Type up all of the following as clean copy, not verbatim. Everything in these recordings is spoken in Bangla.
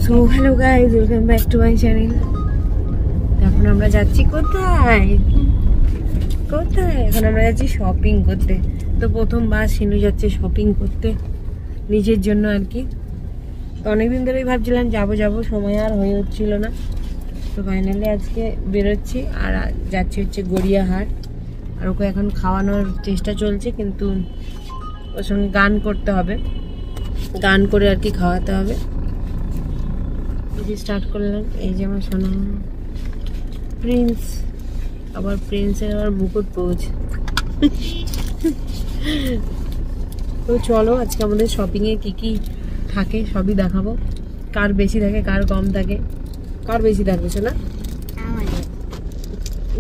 So hello guys, welcome back to my channel. এখন আমরা যাচ্ছি কোথায়? এখন আমরা যাচ্ছি শপিং করতে। তো প্রথমবার সিনু যাচ্ছে শপিং করতে নিজের জন্য আর কি। তো অনেকদিন ধরেই ভাবছিলাম যাবো, সময় আর হয়ে হচ্ছিল না। তো ফাইনালি আজকে বেরোচ্ছি আর যাচ্ছি হচ্ছে গড়িয়াহাট। আর ওকে এখন খাওয়ানোর চেষ্টা চলছে, কিন্তু ওর সঙ্গে গান করতে হবে, গান করে আর কি খাওয়াতে হবে। স্টার্ট করলাম। এই যে আমার সোনা প্রিন্স, আবার প্রিন্সের আবার মুকুট পোজ। তো চলো আজকে আমাদের শপিংয়ে কি কি থাকে সবই দেখাবো। কার বেশি থাকে কার কম থাকে। কার বেশি থাকে সোনা?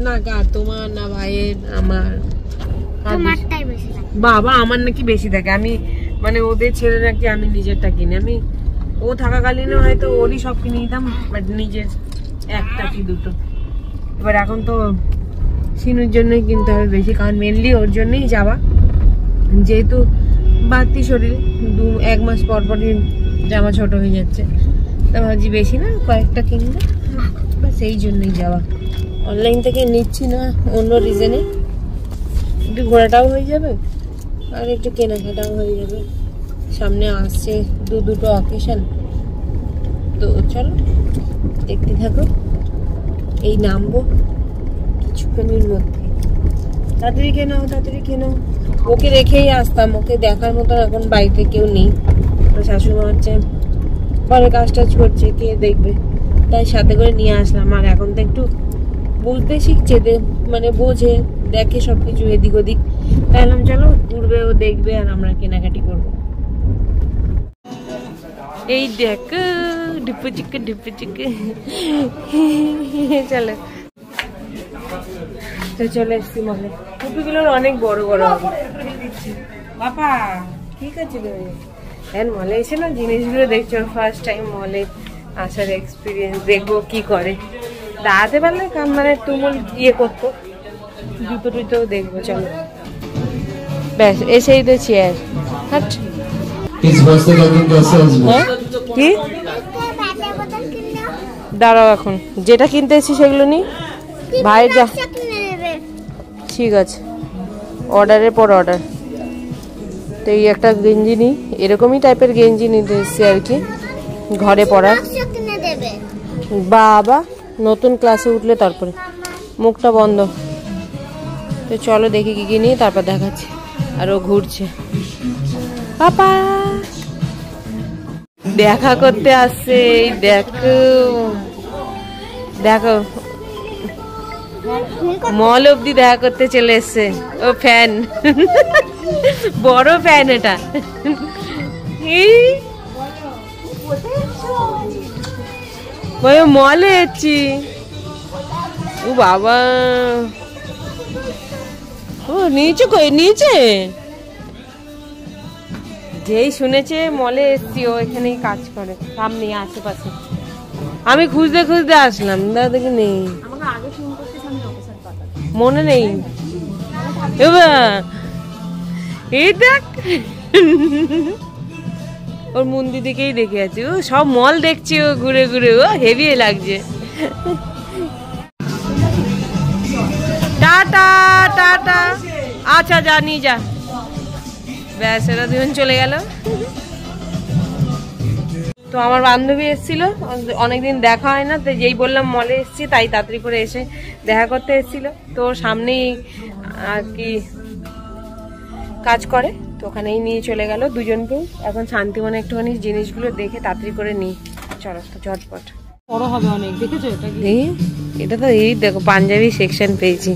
না কার, তোমার না ভাইয়ের? আমার। বাবা আমার নাকি বেশি থাকে। আমি মানে ওদের ছেড়ে নাকি আমি নিজেরটা কিনি। আমি ও থাকাকালীনও হয়তো ওরই সব কিনে নিতাম, বাট নিজের একটা কি দুটো। এবার এখন তো সিনুর জন্যই কিনতে হবে বেশি, কারণ মেনলি ওর জন্যই যাওয়া। যেহেতু বাড়তি শরীর, এক মাস পর পরই জামা ছোট হয়ে যাচ্ছে, তা ভাবছি বেশি না কয়েকটা কিনবো, বা সেই জন্যই যাওয়া। অনলাইন থেকে নিচ্ছি না অন্য রিজনে, একটু ঘোরাটাও হয়ে যাবে আর একটু কেনাকাটাও হয়ে যাবে। সামনে আসছে দুটো অকেশন। তো চলো দেখতে থাকো। এই নামবো কিছুক্ষণের মধ্যে। তাড়াতাড়ি কেনো। ওকে রেখেই আসতাম, ওকে দেখার মতন এখন বাড়িতে কেউ নেই। শাশুড়ি মা হচ্ছে পরে কাজ টাজ করছে, কে দেখবে, তাই সাথে করে নিয়ে আসলাম। আর এখন তো একটু বুঝতে শিখছে, মানে বোঝে, দেখে সবকিছু এদিক ওদিক। তাই চলো ঘুরবে, ও দেখবে আর আমরা কেনাকাটি করবো। এই দেখ ডিপু চিকে চলে চলে এসছি মলে। টুপিগুলোর অনেক বড় বড় হবে বাবা। ঠিক আছে এখন মলে এসে না জিনিসগুলো দেখছো, ফার্স্ট টাইম মলে আসার এক্সপিরিয়েন্স, দেখবো কি করে। দাঁড়াতে পারলে মানে তুমুল করতো, জুতো টুতো দেখবো। চলো ব্যাস এসেই তো চেয়ার। কি দাঁড়াও, এখন যেটা কিনতে এসেছি সেগুলো নি ভাই। যা ঠিক আছে, অর্ডারের পর অর্ডার। তো এই একটা গেঞ্জি নিই, এরকমই টাইপের গেঞ্জি নিতে এসেছি আর কি, ঘরে পরার। বাবা নতুন ক্লাসে উঠলে তারপরে মুখটা বন্ধ। তো চলো দেখি কি কি নিই, তারপর দেখাচ্ছি। আর ও ঘুরছে, পাপা দেখা করতে আসছে। দেখো দেখো মল অব্দি দেখা করতে চলে এসছে। ও ফ্যান, বড় ফ্যান এটা। মলে এসছি। ও বাবা, ও নিচে কই নিচে, যেই শুনেছে মলে এসছি ও এখানেই কাজ করে সামনে আশেপাশে। আমি খুঁজতে আসলাম, দাদা দেখি নেই, মনে নেই। এই দেখ ওর মন্দির দিকেই দেখে আছি। ও সব মল দেখছি ও ঘুরে ঘুরে, ও হেভি লাগছে। টাটা টাটা, আচ্ছা যা নিয়ে যা। ব্যাস এরা দুজন চলে গেল। তো আমার বান্ধবী এসেছিল, অনেকদিন দেখা হয় না, তো যেই বললাম মলে এসেছি তাই তাড়াতাড়ি করে এসে দেখা করতে এসেছিল। তো সামনেই আর কি কাজ করে, তো ওখানেই নিয়ে চলে গেল দুজনকেই। এখন শান্তিমনে একটুখানি জিনিসগুলো দেখে তাড়াতাড়ি করে নিই। চলো তো ঝটপট। বড় হবে অনেক, দেখেছো এটা? এটা তো এই দেখো পাঞ্জাবি সেকশন পেয়েছি।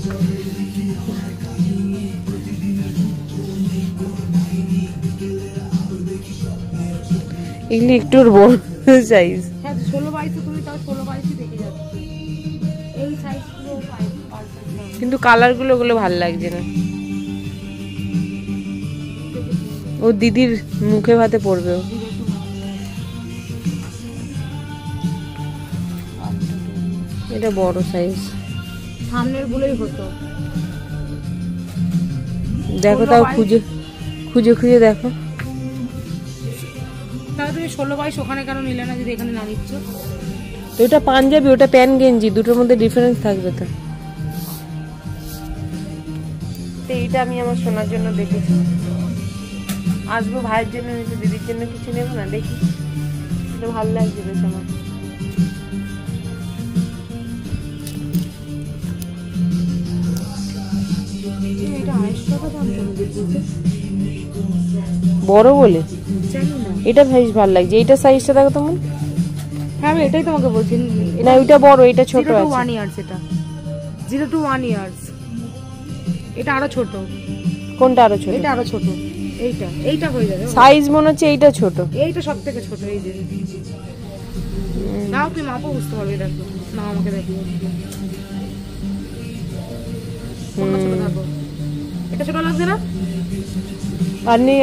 এগুলি একটু বড় সাইজ। হ্যাঁ 16-22 তুমি তাও 16-22 দেখে যাবে এই সাইজগুলো। কিন্তু কালারগুলো ওগুলো ভালো লাগছে না। ও দিদির মুখে ভাতে পড়বে। এটা বড় সাইজ, সামনের গুলোই হতো। দেখো তাও খুঁজে দেখো। 16 22 ওখানে কেন নিলে না যদি এখানে না নিচ্ছ? তো ওটা পাঞ্জাবি, ওটা প্যান্ট গেঞ্জি, দুটোর মধ্যে ডিফারেন্স থাকবে তো। এইটা আমি আমার সোনার জন্য দেখেছি, আসবো ভাইয়ের জন্য নিতে, দিদির জন্য কিছু নেবো না, দেখি এটা ভালো লাগছে বেশ আমার। বড় বলে এটা বেশ ভালো লাগছে, এইটা সাইজটা দেখো তোমার। হ্যাঁ আমি এটাই তোমাকে বলছি, না ওইটা বড়, এটা ছোট আছে। 0 to 1 years, এটা 0 to 1 years, এটা আরো ছোট। কোনটা আরো ছোট? এটা আরো ছোট, এইটা হয়ে যাবে সাইজ মনে হচ্ছে এইটা ছোট, এইটা সব থেকে ছোট। এই যে নাও তুমি মাপও বুঝতে পারবে, দেখো না আমাকে দেখো, কোনটা ছোট থাকো, এটা ছোট লাগছে না? আর নেই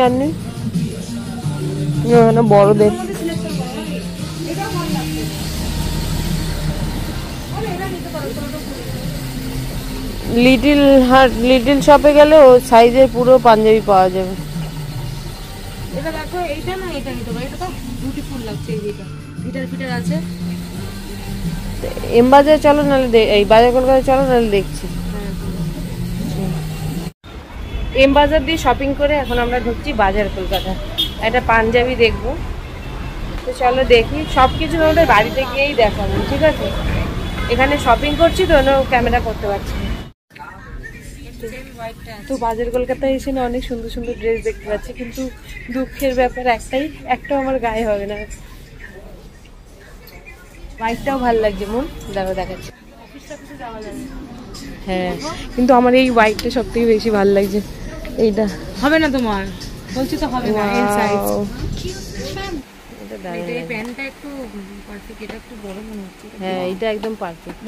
না বড়দের। লিটল শপে গেলে ও সাইজের পুরো পাঞ্জাবি পাওয়া যাবে। এটা দেখো, এইটা না এটা নিতে পারো, এটা তো বিউটিফুল লাগছে। এইটা ফিটার আছে। এম বাজার চলো, নাহলে এই বাজার কলকাতা চলো, নাহলে দেখছি। এম বাজার দিয়ে শপিং করে এখন আমরা ঢুকছি বাজার কলকাতা, একটা পাঞ্জাবি দেখবো। তো চলো দেখি, সব কিছু আমাদের বাড়িতে গিয়েই দেখাবো, ঠিক আছে? এখানে শপিং করছি তো ক্যামেরা করতে পারছি না। তো বাজার কলকাতায় এসে না অনেক সুন্দর সুন্দর ড্রেস দেখতে পাচ্ছি, কিন্তু দুঃখের ব্যাপার একটাও আমার গায়ে হবে না। হোয়াইটটাও ভালো লাগছে, মন দেখো দেখাচ্ছি। হ্যাঁ, কিন্তু আমার এই হোয়াইটটা সব থেকে বেশি ভালো লাগছে। এইটা হবে না তোমার, বলছি তো হবে না। এল সাইজ, এই প্যান্টটা একটু পারফেক্ট, এটা একটু বড় মনে হচ্ছে। হ্যাঁ এটা একদম পারফেক্ট।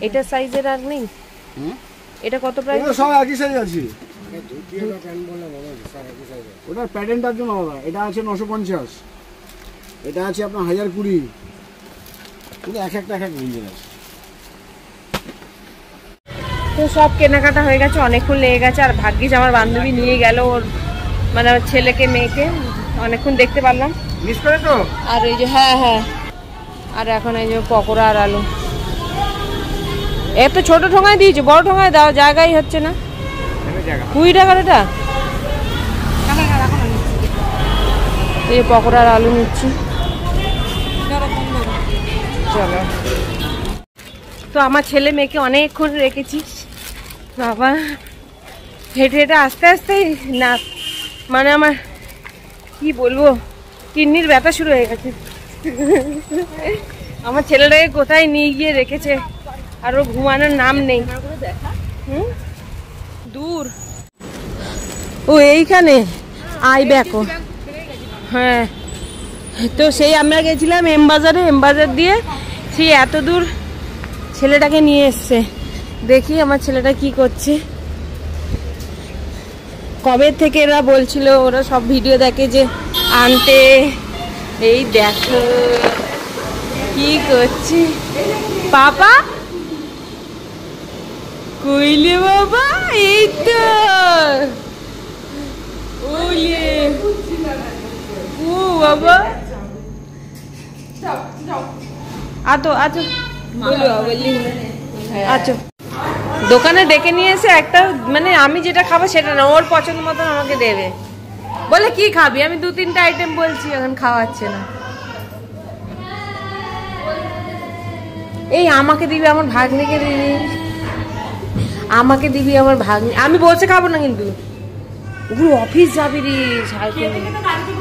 এটা সাইজের আর নেই। এটা কত প্রাইস? এটা সব একই সাইজ আছে। ওটার প্যাটার্নটার জন্য আলাদা। এটা আছে 950, এটা আছে আপনার 1020, কিন্তু এক একটা রেঞ্জের আছে। তো সব কেনাকাটা হয়ে গেছে, অনেকক্ষণ লেগে গেছে। আর ভাগ্যিস আমার বান্ধবী নিয়ে গেল ওর মানে ছেলেকে মেয়েকে, অনেকক্ষণ দেখতে পারলাম। মিস করে তো। আর এই যে হ্যাঁ, আর এখন এই যে পকোড়া আর আলু। এত ছোট ঠোঙায় দিয়েছে, বড় ঠোঙায় দাও, জায়গাই হচ্ছে না। 20 টাকার এটা। এই যে পকোড়া আর আলু নিচ্ছি, চলো। তো আমার ছেলে মেয়েকে অনেকক্ষণ রেখেছিস বাবা, হেঁটে আস্তে আস্তে না, মানে আমার কি বলবো, কিডনির ব্যথা শুরু হয়ে গেছে। আমার ছেলেটাকে কোথায় নিয়ে গিয়ে রেখেছে, আর ও ঘুমানোর নাম নেই। দূর ও এইখানে আই দেখো। হ্যাঁ, তো সেই আমরা গেছিলাম এম বাজার দিয়ে, সেই এত দূর ছেলেটাকে নিয়ে এসছে। দেখি আমার ছেলেটা কি করছে। কবে থেকে এরা বলছিল, ওরা সব ভিডিও দেখে যে আনতে। এই দেখো কি করছি পাপা, কইলে বাবা, এই তো ওলে ও বাবা, আতো আচ্ছা। দোকানে ডেকে নিয়ে এসে একটা, মানে আমি যেটা খাবো সেটা না, ওর পছন্দ মতন আমাকে দেবে। বলে কি খাবি, আমি 2-3টা আইটেম বলছি, এখন খাওয়াচ্ছে না। এই আমাকে দিবি, আমার ভাগ্নিকে দিবি, আমাকে দিবি আমার ভাগ্নি। আমি বলছে খাবো না, কিন্তু ওগুলো অফিস যাবি রে।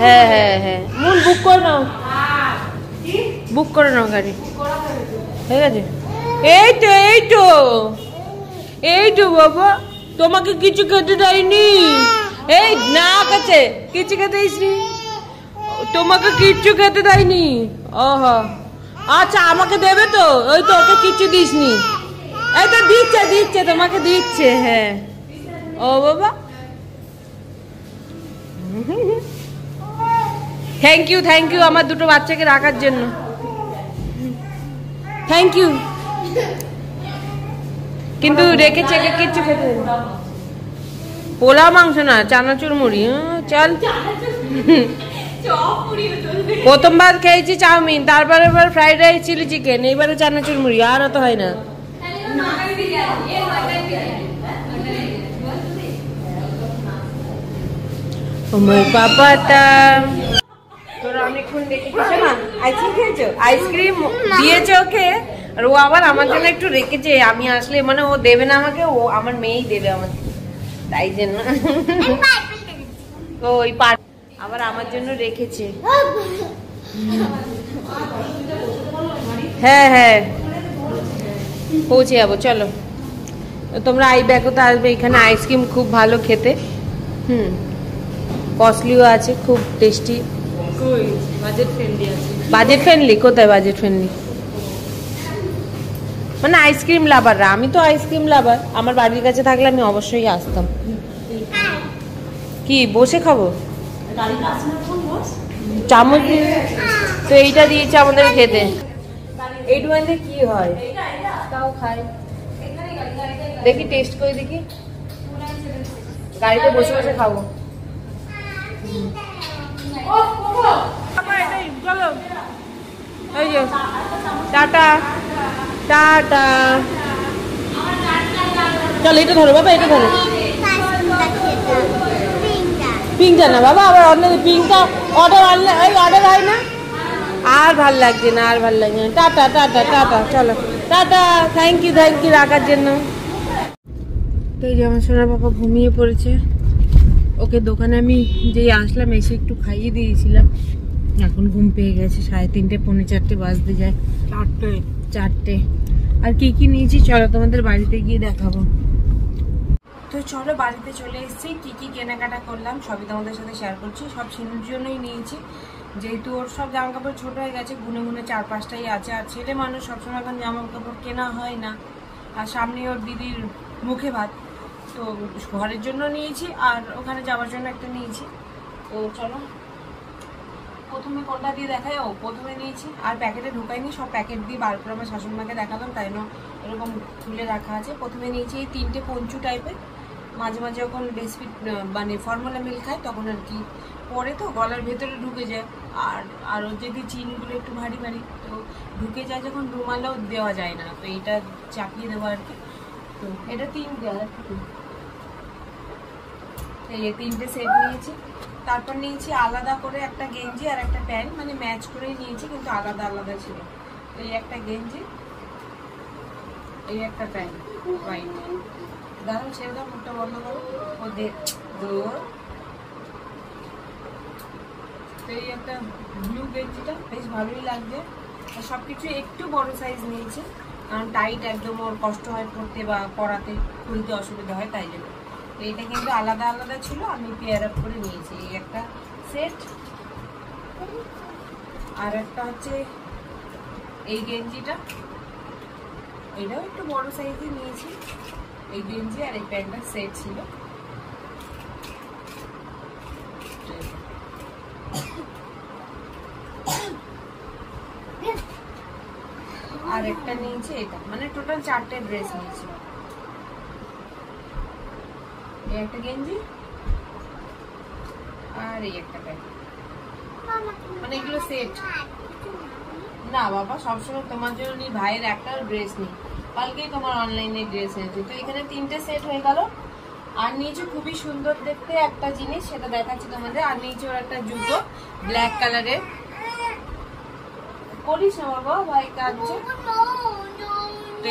হ্যাঁ মন বুক করে নাও গাড়ি, ঠিক আছে? এই তো বাবা, তোমাকে কিছু খেতে দেয়নি। এই না কাছে কিছু খেতে দিসনি, তোমাকে কিচ্ছু খেতে দেয়নি। ওহ আচ্ছা, আমাকে দেবে তো? ওই তো ওকে কিচ্ছু দিসনি। এই তো দিচ্ছে, তোমাকে দিচ্ছে। হ্যাঁ ও বাবা, থ্যাংক ইউ আমার দুটো বাচ্চাকে রাখার জন্য, থ্যাংক ইউ। কিন্তু রেখেছে কিচ্ছু খেতে দেবে। পোলাও মাংস না, চানাচুর মুড়ি। চল প্রথমবার খেয়েছি চাউমিন, তারপরে এবার ফ্রাইড রাইস, চিলি চিকেন, এইবারে চানাচুর মুড়ি, আর অত হয় না। বাবাটা তোরা অনেকক্ষণ দেখেছো না, আইসক্রিম খেয়েছো, আইসক্রিম দিয়েছে ওকে, আর ও আবার আমার জন্য একটু রেখেছে। আমি আসলে মানে ও দেবে না আমাকে, ও আমার মেয়েই দেবে আমাকে, তাই জন্য ওই পার আবার আমার জন্য রেখেছে। হ্যাঁ হ্যাঁ পৌঁছে যাবো, চলো। তোমরা আইব্যাকও তো আসবে, এখানে আইসক্রিম খুব ভালো খেতে, কস্টলিও আছে, খুব টেস্টি। বাজেট ফ্রেন্ডলি আছে। Budget friendly? কোথায় বাজেট ফ্রেন্ডলি? মানে আইসক্রিম লাভাররা, আমি তো আইসক্রিম লাভার, আমার বাড়ির কাছে থাকলে আমি অবশ্যই আসতাম। কি বসে খাবো? চামচ দিয়ে তো এইটা দিয়েছে আমাদের খেতে। এইটুখানে কি হয় তাও খাই, দেখি টেস্ট করে দেখি, গাড়িতে বসে বসে খাবো। চলো এই যে টাটা টাটা, চলো এটা ধরো বাবা, এটা ধরো। পিঙ্কটা না বাবা, আবার অন্য পিঙ্কটা অর্ডার আনলে ওই অর্ডার হয় না, আর ভাল লাগছে না, আর ভাল লাগছে না। টাটা টাটা টাটা, চলো টাটা, থ্যাংক ইউ রাখার জন্য। তো এই যে আমার সোনার বাবা ঘুমিয়ে পড়েছে, ওকে দোকানে আমি যেই আসলাম এসে একটু খাইয়ে দিয়েছিলাম, এখন ঘুম পেয়ে গেছে। 3:30 পৌনে 4 বাজতে যায়, 4টে। আর কি কি নিয়েছি চলো তোমাদের বাড়িতে গিয়ে দেখাবো। তো চলো বাড়িতে চলে এসেছি, কি কি কেনাকাটা করলাম সবই তোমাদের সাথে শেয়ার করছি। সব সিনুর জন্যই নিয়েছি, যেহেতু ওর সব জামা কাপড় ছোট হয়ে গেছে, গুনে গুনে 4-5টাই আছে। আর ছেলে মানুষ সবসময় এখন জামা কাপড় কেনা হয় না, আর সামনে ওর দিদির মুখে ভাত, তো ঘরের জন্য নিয়েছি আর ওখানে যাওয়ার জন্য একটা নিয়েছি। তো চলো প্রথমে কোনটা দিয়ে দেখাই, ও প্রথমে নিয়েছি, আর প্যাকেটে ঢুকাইনি, সব প্যাকেট দিয়ে বার করে আমার শাশুড়ি মাকে দেখালাম, তাই না এরকম খুলে রাখা আছে। প্রথমে নিয়েছি এই 3টে পঞ্চু টাইপের, মাঝে মাঝে যখন বিস্কিট মানে ফর্মুলা মিল্ক খায় তখন আর কি পরে তো গলার ভেতরে ঢুকে যায়, আর ওর যদি চিনগুলো একটু ভারী ভারী তো ঢুকে যায়, যখন রুমালেও দেওয়া যায় না, তো এইটা চাপিয়ে দেবো আর কি। তো এটা 3টে, আর এই 3টে সেট নিয়েছি। তারপর নিয়েছি আলাদা করে একটা গেঞ্জি আর একটা প্যান্ট, মানে ম্যাচ করেই নিয়েছি কিন্তু আলাদা আলাদা ছিল। এই একটা গেঞ্জি, এই একটা প্যান্ট হোয়াইট। দাঁড়াও ছেড়ে দাও, মুখটা বন্ধ করো, ও এই একটা ব্লু গেঞ্জিটা বেশ ভালোই লাগবে। আর সবকিছু একটু বড় সাইজ নিয়েছি, কারণ টাইট একদম ওর কষ্ট হয় পরতে বা পরাতে, খুলতে অসুবিধা হয়, তাই জন্য। এইটা কিন্তু আলাদা আলাদা ছিল, আমি পেয়ার আপ করে নিয়েছি। এই একটা সেট, আর একটা হচ্ছে এই গেঞ্জিটা, এটাও একটু বড় সাইজে নিয়েছি। এই গেঞ্জি আর এই প্যান্টটা সেট ছিল। আর একটা নিয়েছি এটা, মানে টোটাল 4টে ড্রেস নিয়েছি। এই একটা গেঞ্জি আর এই একটা প্যান্ট, মানে এগুলো সেট না বাবা, সবসময় তোমার জন্য নি, ভাইয়ের একটা ড্রেস নেই, কালকেই তোমার অনলাইনে ড্রেস এনেছি। তো এখানে 3টে সেট হয়ে গেল। আর নিচে খুবই সুন্দর দেখতে একটা জিনিস, সেটা দেখাচ্ছি তোমাদের। আর নিচে ওর একটা জুতো ব্ল্যাক কালারের, করিস না বাবা, ভাই কাঁদছে।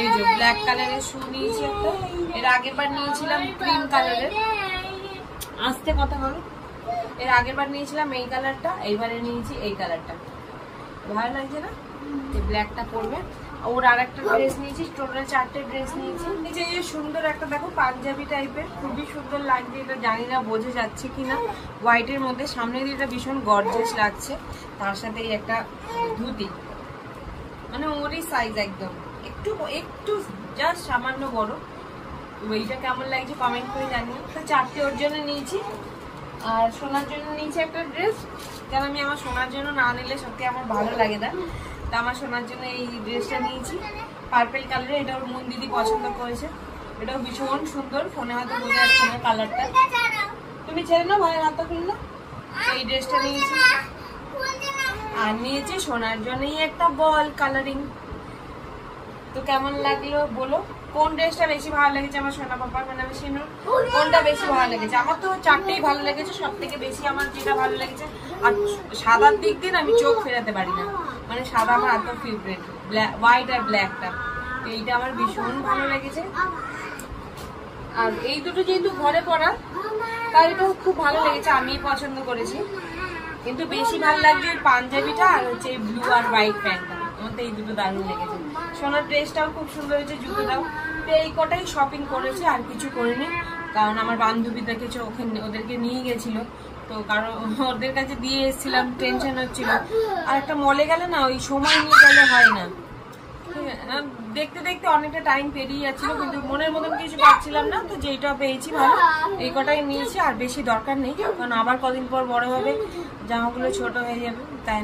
এই যে ব্ল্যাক কালারের শু নিয়েছি একটা, এর আগের বার নিয়েছিলাম ক্রিম কালারের, আস্তে কথা বলো, এর আগের বার নিয়েছিলাম এই কালারটা, এইবারে নিয়েছি এই কালারটা। ভালো লাগছে না? এই ব্ল্যাকটা পরবে। ওর আর একটা ড্রেস নিয়েছি, টোটাল 4টে ড্রেস নিয়েছি। নিচে যে সুন্দর একটা দেখো পাঞ্জাবি টাইপের, খুবই সুন্দর লাগছে, এটা জানি না বোঝা যাচ্ছে কিনা, হোয়াইটের মধ্যে, সামনে দিয়ে এটা ভীষণ গর্জিয়াস লাগছে। তার সাথে এই একটা ধুতি, মানে ওরই সাইজ একদম, একটু একটু জাস্ট সামান্য বড়। ওইটা কেমন লাগছে কমেন্ট করে জানিও। তো 4টে ওর জন্য নিয়েছি। আর সোনার জন্য নিয়েছি একটা ড্রেস, কারণ আমি আমার সোনার জন্য না নিলে সত্যি আমার ভালো লাগে না। তা আমার সোনার জন্য এই ড্রেসটা নিয়েছি, পার্পেল কালারে। এটা ওর মন দিদি পছন্দ করেছে, এটাও ভীষণ সুন্দর, ফোনে হয়তো বোঝা যাচ্ছে না কালারটা। তুমি ছেড়ে নাও, ভাইয়ের হাতটা খুললো। এই ড্রেসটা নিয়েছি, আর নিয়েছে সোনার জন্যই একটা বল কালারিং। তো কেমন লাগলো বলো, কোন ড্রেসটা বেশি ভালো লেগেছে আমার সোনা পাপার, মানে আমি সিনুর কোনটা বেশি ভালো লেগেছে? আমার তো চারটেই ভালো লেগেছে, সব থেকে বেশি আমার যেটা ভালো লেগেছে। আর সাদার দিক দিয়ে আমি চোখ ফেরাতে পারি না, মানে সাদা আমার এত ফেভারিট, হোয়াইট আর ব্ল্যাকটা, এইটা আমার ভীষণ ভালো লেগেছে। আর এই দুটো যেহেতু ঘরে পরা তাই এটাও খুব ভালো লেগেছে, আমি পছন্দ করেছি। কিন্তু বেশি ভালো লাগছে ওই পাঞ্জাবিটা আর হচ্ছে ব্লু আর হোয়াইট প্যান্টটা, আমার তো এই দুটো দারুণ লেগেছে। সোনার ড্রেসটাও খুব সুন্দর হয়েছে, জুতোটাও। তো এই কটাই শপিং করেছে, আর কিছু করিনি, কারণ আমার বান্ধবী দেখেছে ওদেরকে নিয়ে গেছিল, তো কারণ ওদের কাছে দিয়ে এসেছিলাম, টেনশন হচ্ছিল। আর একটা মলে গেলে না ওই সময় নিয়ে গেলে হয় না, দেখতে দেখতে অনেকটা টাইম পেরিয়ে যাচ্ছিল, কিন্তু মনের মতন কিছু পাচ্ছিলাম না। তো যেইটা পেয়েছি ভালো, এই কটাই নিয়েছি, আর বেশি দরকার নেই, কারণ আবার কদিন পর বড় হবে, জামাগুলো ছোট হয়ে যাবে। তাই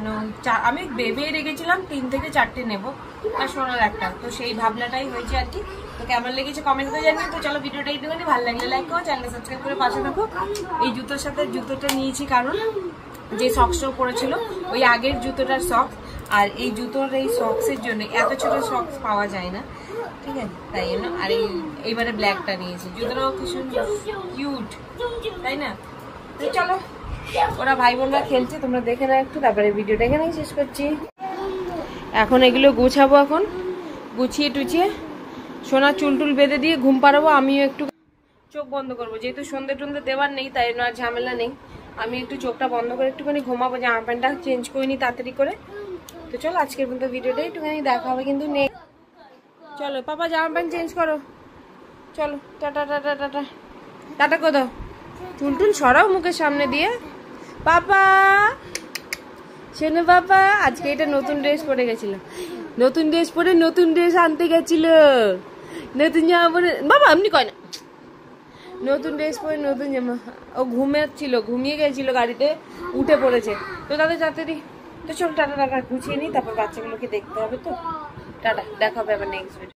আমি ভেবে রেখেছিলাম 3 থেকে 4টে নেবো, আর সোনার একটা, তো সেই ভাবনাটাই হয়েছে আর কি। তো কেমন লেগেছে কমেন্ট করে জানিয়ে। তো চলো ভিডিওটা একটুখানি ভালো লাগলে লাইক করো, চ্যানেলটা সাবস্ক্রাইব করে পাশে থাকো। এই জুতোর সাথে জুতোটা নিয়েছি কারণ যে সক্সটাও পরেছিল ওই আগের জুতোটার সক্স, আর এই জুতোর এই সক্সের জন্য এত ছোট সক্স পাওয়া যায় না, ঠিক আছে, তাই জন্য। আর এইবারে ব্ল্যাকটা নিয়েছি, জুতোটাও ভীষণ কিউট, তাই না? তো চলো, ওরা ভাই বোনরা খেলছে, তোমরা দেখে নাও একটু, তারপরে ভিডিওটা এখানেই শেষ করছি। এখন এগুলো গুছাবো, এখন গুছিয়ে টুছিয়ে সোনার চুল টুল বেঁধে দিয়ে ঘুম পাড়াবো, আমিও একটু চোখ বন্ধ করবো, যেহেতু সন্ধ্যে টন্ধে দেওয়ার নেই, তাই আর ঝামেলা নেই। আমি একটু চোখটা বন্ধ করে একটুখানি ঘুমাবো, জামা প্যান্টটা চেঞ্জ করে নিই তাড়াতাড়ি করে। তো চলো আজকের মতো ভিডিওটা একটুখানি দেখা হবে কিন্তু নেই। চলো পাপা জামা প্যান্ট চেঞ্জ করো, চলো টাটা টাটা টাটা টাটা কোথাও, চুল টুল সরাও মুখের সামনে দিয়ে। পাপা শোনো বাবা, আজকে এটা নতুন ড্রেস পরে গেছিল, নতুন ড্রেস পরে নতুন ড্রেস আনতে গেছিল, নতুন জামা পরে, বাবা এমনি কয় না, নতুন ড্রেস পরে নতুন জামা। ও ঘুমিয়ে ঘুমিয়ে গেছিল, গাড়িতে উঠে পড়েছে, তো তাদের তাড়াতাড়ি। তো চল টাটা টাটা গুছিয়ে নিই, তারপর বাচ্চাগুলোকে দেখতে হবে। তো টাটা, দেখা হবে আবার নেক্সট ভিডিও।